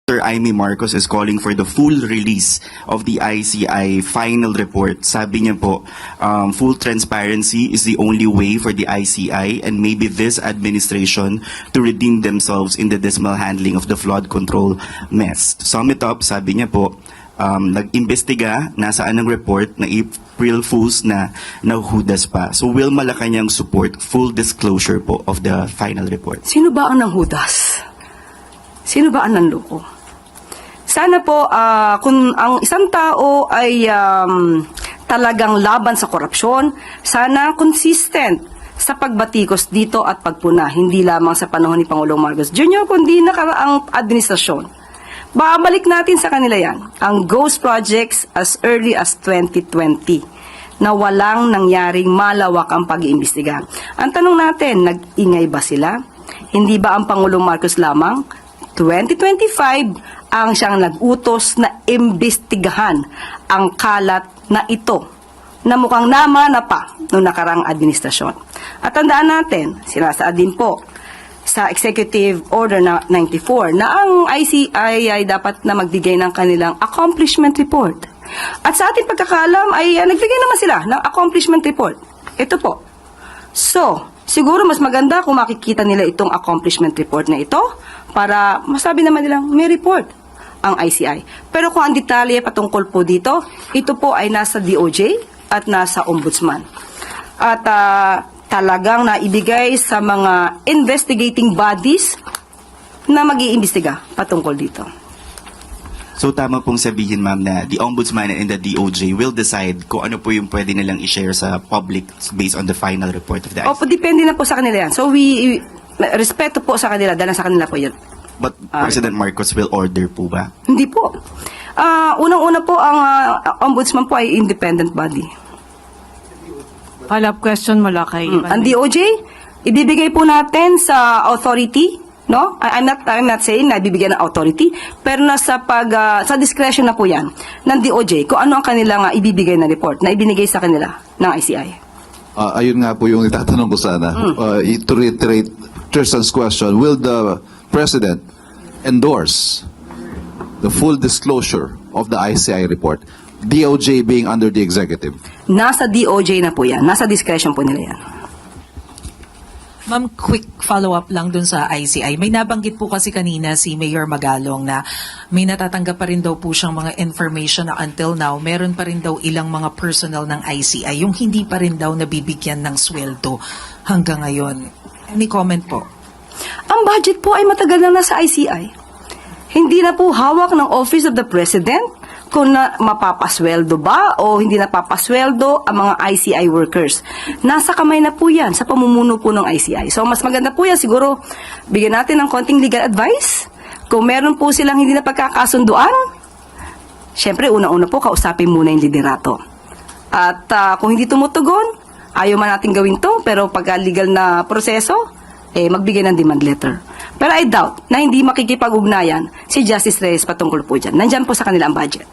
Sir Amy Marcos is calling for the full release of the ICI final report. Sabi niya po, full transparency is the only way for the ICI and maybe this administration to redeem themselves in the dismal handling of the flood control mess. To sum it up, sabi niya po, nag-imbestiga, nasaan ang report na April Fools na nahuhudas pa. So will Malacanang support full disclosure po of the final report? Sino ba ang nanghudas? Sino ba ang nanloko? Sana po, kung ang isang tao ay talagang laban sa korupsyon, sana consistent sa pagbatikos dito at pagpuna, hindi lamang sa panahon ni Pangulong Marcos Jr., kundi nakaraang administrasyon. Babalik natin sa kanila yan, ang ghost projects as early as 2020, na walang nangyaring malawak ang pag-iimbestiga. Ang tanong natin, nag-ingay ba sila? Hindi ba ang Pangulong Marcos lamang? 2025 ang siyang nag-utos na imbestigahan ang kalat na ito na mukhang namana pa noong nakarang administrasyon. At tandaan natin, sinasaad din po sa Executive Order na 94 na ang ICI ay dapat na magbigay ng kanilang accomplishment report. At sa ating pagkakalam ay nagbigay naman sila ng accomplishment report. Ito po. So, siguro mas maganda kung makikita nila itong accomplishment report na ito para masabi naman nilang may report ang ICI. Pero kung ang detalye patungkol po dito, ito po ay nasa DOJ at nasa Ombudsman. At talagang naibigay sa mga investigating bodies na mag-iimbestiga patungkol dito. So tama pong sabihin, ma'am, na the Ombudsman and the DOJ will decide kung ano po yung pwede nilang i-share sa public based on the final report of the ICI. Opo, depende na po sa kanila yan. So respeto po sa kanila, dahil sa kanila po yun. But President Marcos will order po ba? Hindi po. Unang-una po, ang Ombudsman po ay independent body. Follow-up question mula kay Ang DOJ, ibibigay po natin sa authority, no? I'm not saying na ibibigay ng authority, pero nasa sa discretion na po 'yan ng DOJ kung ano ang kanilang ibibigay na report na ibinigay sa kanila ng ICI. Ayun nga po yung itatanong ko sana. To reiterate Tristan's question, will the President endorse the full disclosure of the ICI report, DOJ being under the executive? Nasa DOJ na po 'yan, nasa discretion po nila 'yan. Ma'am, quick follow-up lang dun sa ICI. May nabanggit po kasi kanina si Mayor Magalong na may natatanggap pa rin daw po siyang mga information na until now, meron pa rin daw ilang mga personnel ng ICI yung hindi pa rin daw nabibigyan ng sweldo hanggang ngayon. Any comment po? Ang budget po ay matagal na nasa ICI. Hindi na po hawak ng Office of the President kung mapapasweldo ba o hindi napapasweldo ang mga ICI workers. Nasa kamay na po yan sa pamumuno po ng ICI. So mas maganda po yan, siguro bigyan natin ng konting legal advice. Kung meron po silang hindi na pagkakasunduan, syempre una-una po kausapin muna yung liderato. At kung hindi tumutugon, ayaw man natin gawin to, pero pagka legal na proseso, magbigay ng demand letter. Pero I doubt na hindi makikipag-ugnayan si Justice Reyes patungkol po dyan. Nandyan po sa kanila ang budget.